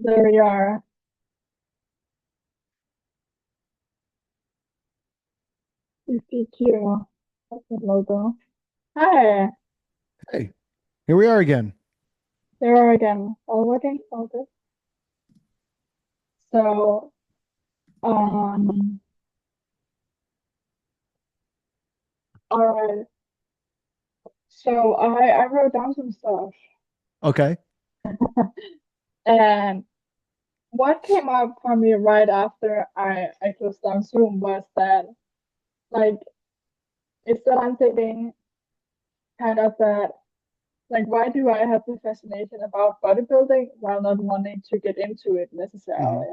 There we are. CCQ. That's the logo. Hi, Hey, here we are again. there we are again. All working, all good. So, um, all right. So I wrote down some stuff, Okay. and what came up for me right after I closed down Zoom was that like it's that I'm thinking kind of that like why do I have the fascination about bodybuilding while not wanting to get into it hmm necessarily?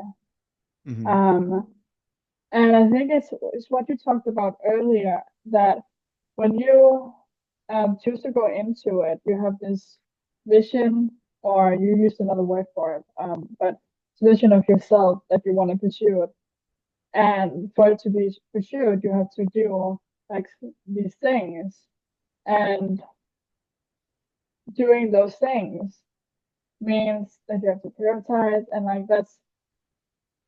hmm Um, And I think it's what you talked about earlier that when you choose to go into it, you have this vision, or you used another word for it, but vision of yourself that you want to pursue. And for it to be pursued, you have to do like these things. And doing those things means that you have to prioritize, and like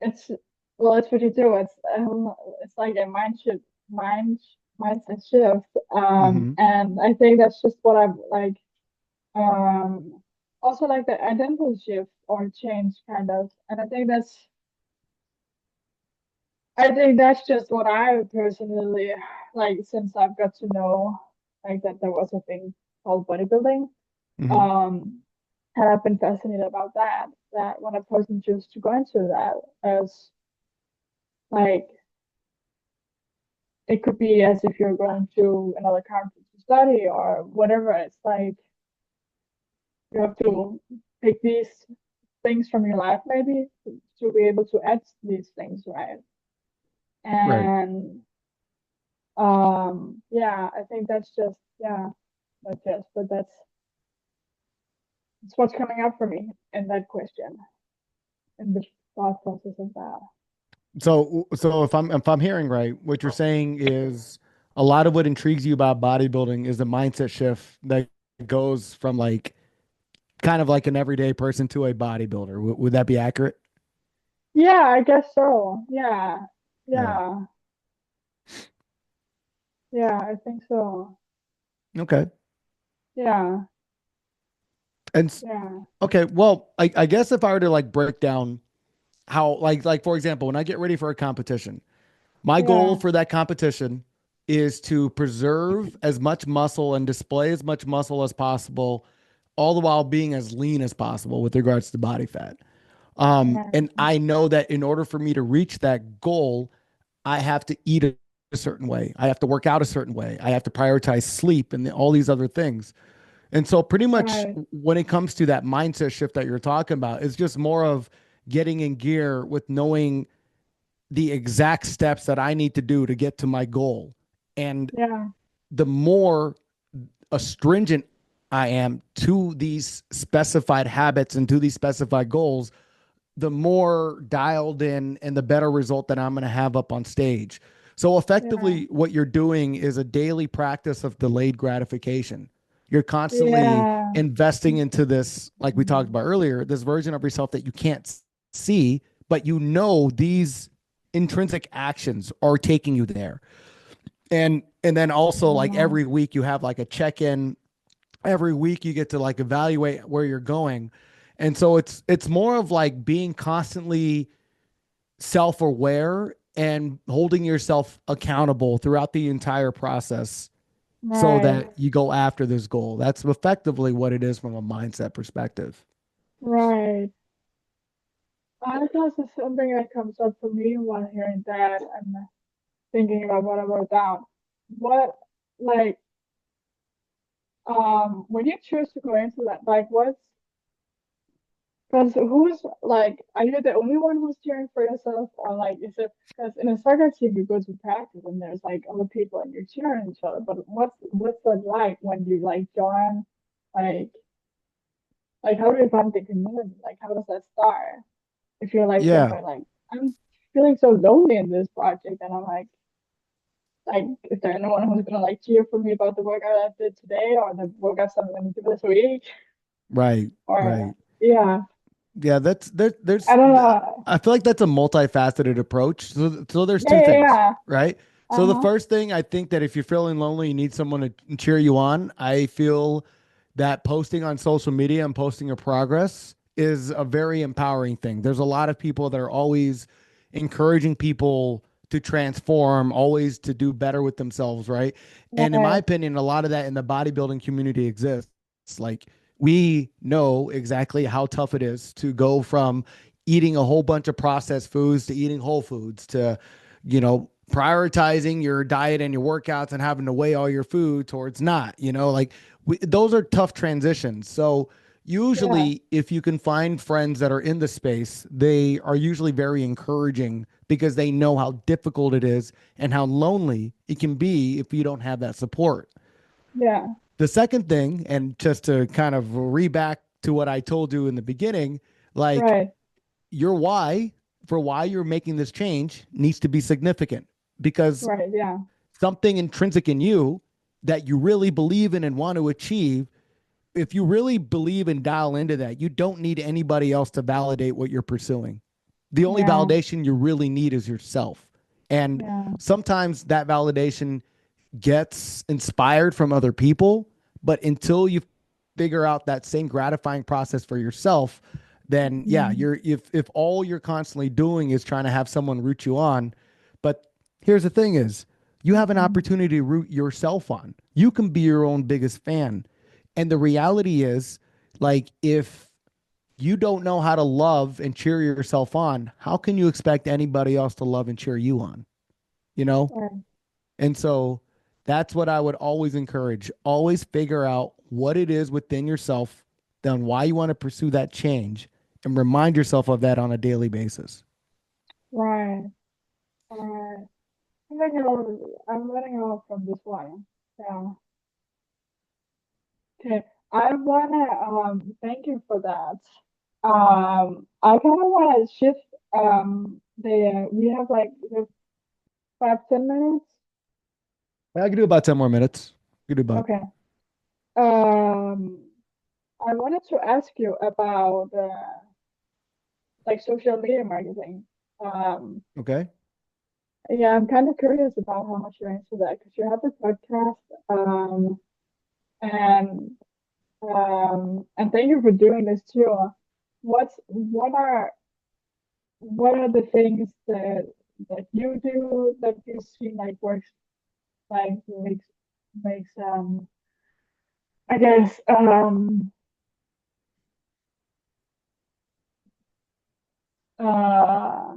it's well, it's what you do. It's like a mind mindset shift. hmm And I think that's just what I'm like. Um, Also like the identity shift or change kind of. And I think that's just what I personally like since I've got to know like that there was a thing called bodybuilding. hmm Um, and I've been fascinated about that. That when a person chooses to go into that as like it could be as if you're going to another country to study or whatever. It's like you have to pick these things from your life maybe to be able to add these things, right? Right. And yeah, I think that's just yeah, not just, but that's what's coming up for me in that question, in the thought process of that. So if I'm hearing right, what you're saying is a lot of what intrigues you about bodybuilding is the mindset shift that goes from like kind of like an everyday person to a bodybuilder. Would that be accurate? Yeah, I guess so. Yeah. Yeah. Yeah. Yeah, I think so. Okay. Yeah. And Yeah. okay, well, I guess if I were to like break down how like for example, when I get ready for a competition, my goal Yeah. for that competition is to preserve as much muscle and display as much muscle as possible, all the while being as lean as possible with regards to body fat. And Right. I know that in order for me to reach that goal, I have to eat a certain way. I have to work out a certain way. I have to prioritize sleep and all these other things. And so, pretty much Right. when it comes to that mindset shift that you're talking about, it's just more of getting in gear with knowing the exact steps that I need to do to get to my goal. And Yeah. the more astringent I am to these specified habits and to these specified goals, the more dialed in and the better result that I'm going to have up on stage. So, Yeah. effectively, what you're doing is a daily practice of delayed gratification. You're constantly Yeah. investing into this, like we talked about earlier, this version of yourself that you can't see, but you know these intrinsic actions are taking you there. And then also like Yeah. every week you have like a check-in. Every week you get to like evaluate where you're going. And so it's more of like being constantly self-aware and holding yourself accountable throughout the entire process so Right. that you go after this goal. That's effectively what it is from a mindset perspective. Right. I guess it's something that comes up for me while hearing that and thinking about what I wrote down. What, like, when you choose to go into that, like, what's, because who's, like, are you the only one who's cheering for yourself? Or, like, is it, because in a soccer team, you go to practice and there's, like, other people and you're cheering each other. But what's that like when you, like, join, like, how do you find the community? Like, how does that start? If you're like Yeah. thinking like I'm feeling so lonely in this project and I'm like is there anyone who's gonna like cheer for me about the workout I did today or the workouts I'm gonna do this week Right. or Right. yeah. Yeah, I don't know. I feel like that's a multifaceted approach. So there's Yeah, two yeah, things, yeah. right? So the Uh-huh. first thing, I think that if you're feeling lonely, you need someone to cheer you on. I feel that posting on social media and posting your progress is a very empowering thing. There's a lot of people that are always encouraging people to transform, always to do better with themselves, right? And in my Right. opinion, a lot of that in the bodybuilding community exists. Like, we know exactly how tough it is to go from eating a whole bunch of processed foods to eating whole foods to, prioritizing your diet and your workouts and having to weigh all your food towards not, like those are tough transitions. So Yeah. usually if you can find friends that are in the space, they are usually very encouraging because they know how difficult it is and how lonely it can be if you don't have that support. Yeah. The second thing, and just to kind of back to what I told you in the beginning, like Right. your why for why you're making this change needs to be significant because Right. Yeah. something intrinsic in you that you really believe in and want to achieve, if you really believe and dial into that, you don't need anybody else to validate what you're pursuing. The only Yeah. validation you really need is yourself. And Yeah. sometimes that validation gets inspired from other people, but until you figure out that same gratifying process for yourself, then yeah, Mm. if all you're constantly doing is trying to have someone root you on, but here's the thing is you have an Mm. opportunity to root yourself on. You can be your own biggest fan. And the reality is, like, if you don't know how to love and cheer yourself on, how can you expect anybody else to love and cheer you on? You know? Right. And so that's what I would always encourage. Always figure out what it is within yourself, then why you want to pursue that change, and remind yourself of that on a daily basis. Right. Right. I'm letting off from this one. Yeah. Okay. I wanna thank you for that. I kind of wanna shift the we have like the 5, 10 minutes. I can do about 10 more minutes. You can do about. Okay. Um, I wanted to ask you about like social media marketing. Um, Okay. yeah, I'm kind of curious about how much you're into that because you have the podcast. And and thank you for doing this too. What's what are the things that you do that you see like works like makes I guess uh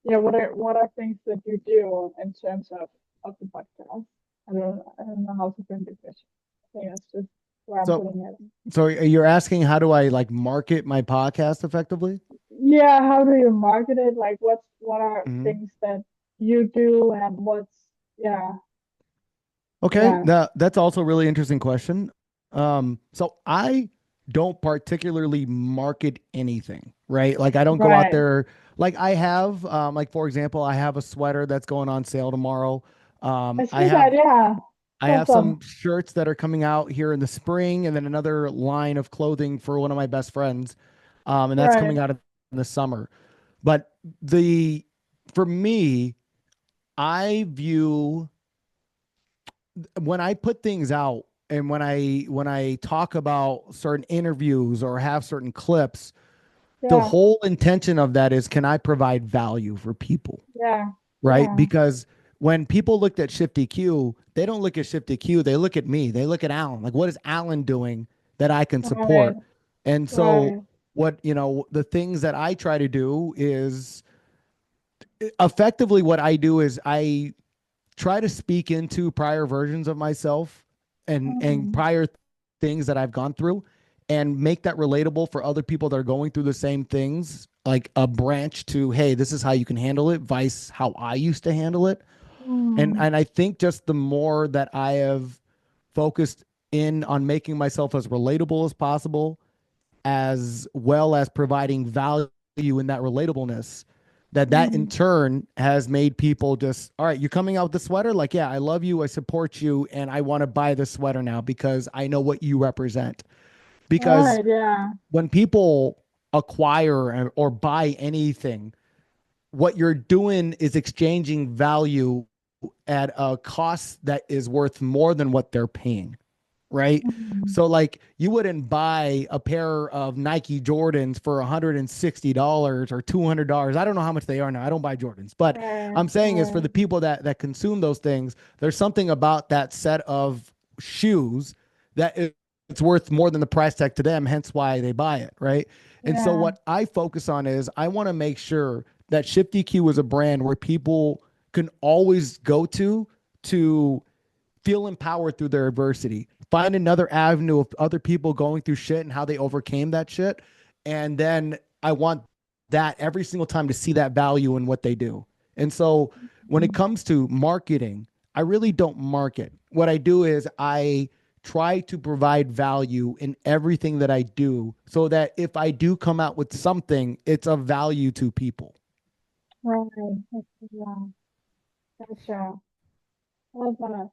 yeah, what are things that you do in terms of the podcast? I don't know how to bring this question. I think that's just where I'm So, putting it. so you're asking how do I like market my podcast effectively? Yeah, how do you market it? Like what are Mhm. things that you do and what's yeah, Okay, yeah, that's also a really interesting question. So I don't particularly market anything, right? Like I don't go out right. there. Like I have, like for example, I have a sweater that's going on sale tomorrow. I I see that, have yeah. I have Awesome. some shirts that are coming out here in the spring, and then another line of clothing for one of my best friends, and that's Right. coming out in the summer. But the for me, I view when I put things out and when I talk about certain interviews or have certain clips, the Yeah, whole intention of that is can I provide value for people, yeah, right? yeah. Because when people looked at Shifty Q, they don't look at Shifty Q, they look at me. They look at Alan. Like what is Alan doing that I can Right, support? And so right. the things that I try to do is effectively what I do is I try to speak into prior versions of myself and Mm, prior things that I've gone through and make that relatable for other people that are going through the same things, like a branch to, hey, this is how you can handle it, vice how I used to handle it. and mm, and I think just the more that I have focused in on making myself as relatable as possible, as well as providing value in that relatableness, that in mm, turn has made people just, all right, you're coming out with the sweater, like, yeah, I love you, I support you, and I want to buy this sweater now because I know what you represent. because Right, yeah. when people acquire or buy anything, what you're doing is exchanging value at a cost that is worth more than what they're paying, right? Mhm. So like you wouldn't buy a pair of Nike Jordans for $160 or $200. I don't know how much they are now. I don't buy Jordans, but Right, I'm saying is for right. the people that consume those things, there's something about that set of shoes that it's worth more than the price tag to them, hence why they buy it, right? And so Yeah. what I focus on is I want to make sure that ShiftEQ is a brand where people can always go to feel empowered through their adversity. Find another avenue of other people going through shit and how they overcame that shit. And then I want that every single time to see that value in what they do. And so when it Mhm. comes to marketing, I really don't market. What I do is I try to provide value in everything that I do so that if I do come out with something, it's of value to people. Right. Yeah. Gotcha. Love that.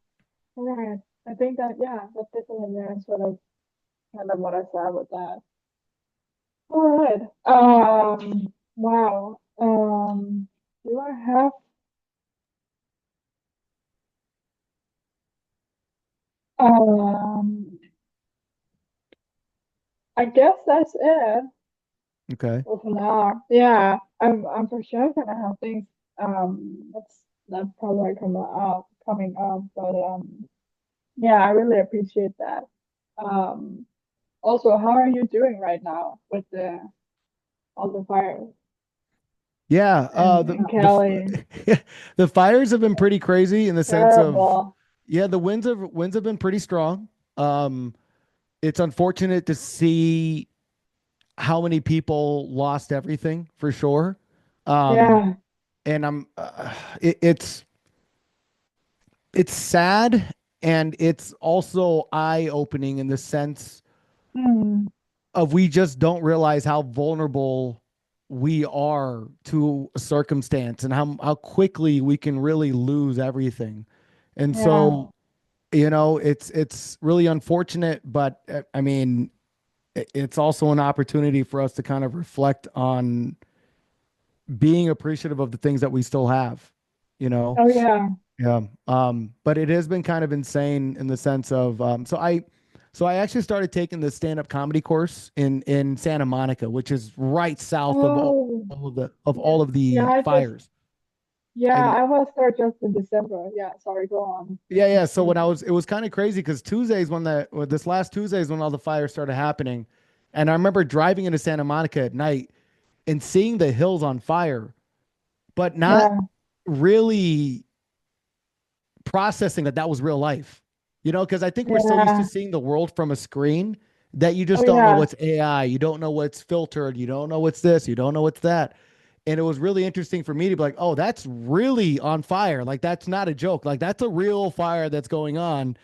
Right. I think that, yeah, that's definitely there, sort of kind of what I said with that. All right. Wow. Do I have, um, I guess that's it Okay. for now. Yeah. I'm for sure gonna have things, that's probably coming up, but, yeah, I really appreciate that. Um, Also, how are you doing right now with all the fires Yeah, in Cali? the fires have been pretty crazy in the sense of Terrible. yeah, the winds have been pretty strong. Um, it's unfortunate to see how many people lost everything for sure. Um, Yeah. and it's sad and it's also eye-opening in the sense Hmm. of we just don't realize how vulnerable we are to a circumstance and how quickly we can really lose everything. And Yeah. so, it's really unfortunate, but I mean, it's also an opportunity for us to kind of reflect on being appreciative of the things that we still have, you know? Oh yeah. Yeah. But it has been kind of insane in the sense of so I actually started taking the stand-up comedy course in Santa Monica, which is right south of Oh yeah. all of Yeah. the I just fires. yeah. And I was there just in December. Yeah. Sorry. Go on. yeah, yeah. So it was kind of crazy because Tuesdays this last Tuesdays when all the fires started happening, and I remember driving into Santa Monica at night and seeing the hills on fire, but not Yeah. really processing that that was real life. Because I think we're so used to Yeah. seeing the world from a screen that you Oh just don't know yeah. what's AI, you don't know what's filtered, you don't know what's this, you don't know what's that. And it was really interesting for me to be like, oh, that's really on fire. Like that's not a joke. Like that's a real fire that's going on.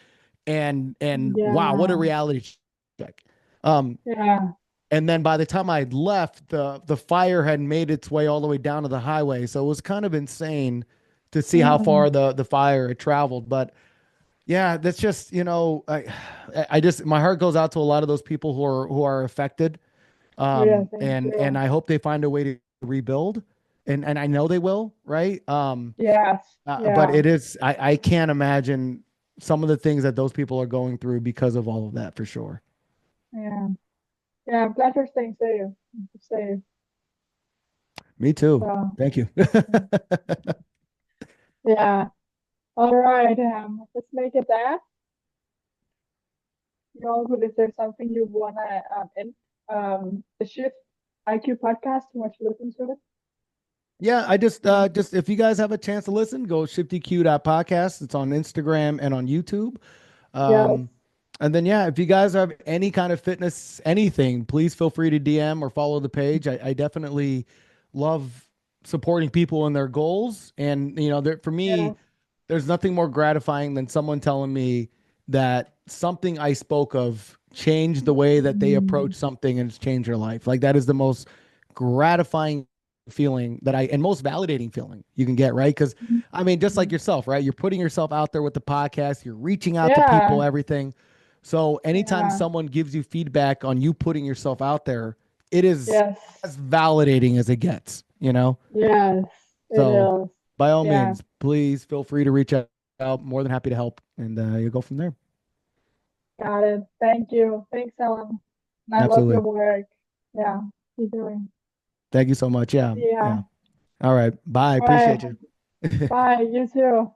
And wow, what a Yeah. reality check. Um, Yeah. and then by the time I left, the fire had made its way all the way down to the highway. So it was kind of insane to see how Mm. far the fire had traveled. But yeah, that's just, I just my heart goes out to a lot of those people who are affected. Oh yeah. Thank And you. I hope they find a way to rebuild. And I know they will, right? Yes. But Yeah. it is I can't imagine some of the things that those people are going through because of all of that for sure. Yeah. Yeah. I'm glad you're staying safe. Safe. Me too. So. Thank you. Yeah. All right. Let's make it that. You all good? Is there something you wanna end the Shift IQ podcast? You want to listen to it? Yeah, I just if you guys have a chance to listen, go shiftyq.podcast. It's on Instagram and on YouTube. Yes. Um, and then yeah, if you guys have any kind of fitness, anything, please feel free to DM or follow the page. I definitely love supporting people in their goals. And for me, Yes. there's nothing more gratifying than someone telling me that something I spoke of changed the way that they approach Mm, something and it's changed their life. Like that is the most gratifying feeling and most validating feeling you can get, right? Because I mean, just like yourself, right? You're putting yourself out there with the podcast, you're reaching out to people, yeah. everything. So anytime Yeah. someone gives you feedback on you putting yourself out there, it is Yes. as validating as it gets, you know? Yes, it So is. by all Yeah. means, please feel free to reach out. More than happy to help, and you'll go from there. Got it. Thank you. Thanks, Ellen. And I love your Absolutely. work. Yeah. Keep doing. Thank you so much. Yeah. Yeah. Yeah. All right. Bye. All right. Appreciate you. Bye. You too.